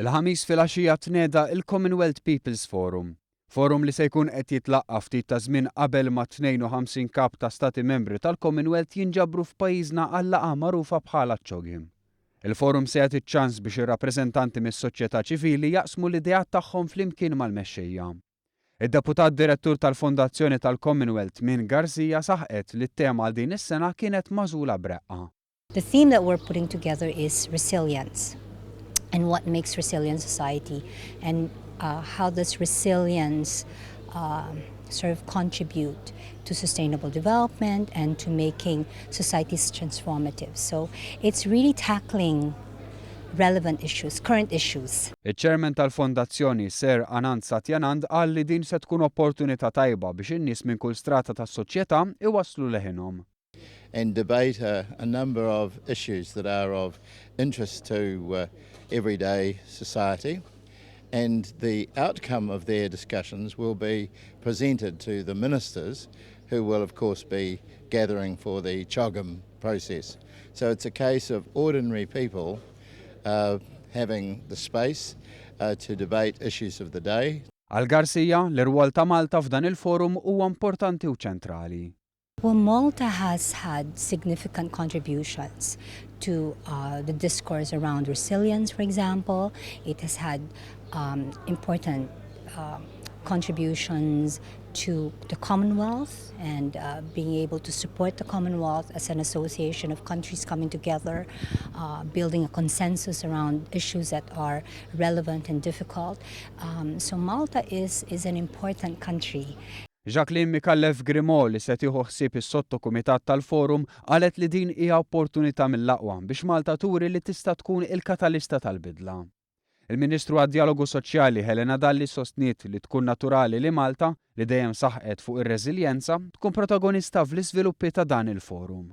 Il-ħamis fil-għaxija tneda il-Commonwealth People's Forum. Forum li se jkun qed jitlaqqa ftit ta' żmien qabel ma' 52 kap ta' stati membri tal-Commonwealth jinġabru f'pajjiżna għal laqgħa magħrufa bħala CHOGM. Il-forum se jagħti ċans biex ir-rappreżentanti mis-soċjetà ċivili jaqsmu l-idejat tagħhom flimkien mal-mexxejja. Id-deputat direttur tal-Fondazzjoni tal-Commonwealth Min Garcia saħqet li t-tema għal din is-sena kienet magħżula b'reqqa. The theme that we're putting together is resilience and what makes resilient society and how does resilience sort of contribute to sustainable development and to making societies transformative. So it's really tackling relevant issues, current issues. Il-Chairman tal-Fondazzjoni Ser Anand Satyanand qal li din se tkun opportunità tajba biex in-nies minn kull strata tas-soċjetà iwasslu leħinhom. And debate a number of issues that are of interest to everyday society. And the outcome of their discussions will be presented to the ministers, who will of course be gathering for the CHOGM process. So it's a case of ordinary people having the space to debate issues of the day. Għal Garcia, l-irwol ta' Malta f'dan il-forum huwa importanti u ċentrali. Well, Malta has had significant contributions to the discourse around resilience, for example. It has had important contributions to the Commonwealth and being able to support the Commonwealth as an association of countries coming together, building a consensus around issues that are relevant and difficult. So Malta is an important country. Jacqueline Mikallef Grimo li se tieħu ħsieb is-sottokumitat tal-forum qalet li din hija opportunità mill-aqwa biex Malta turi li tista' tkun il-katalista tal-bidla. Il-Ministru għad-Dialogu Soċjali Helena Dalli sostniet li tkun naturali li Malta li dejjem saħqet fuq ir-reżiljenza tkun protagonista fl-iżviluppi ta' dan il-forum.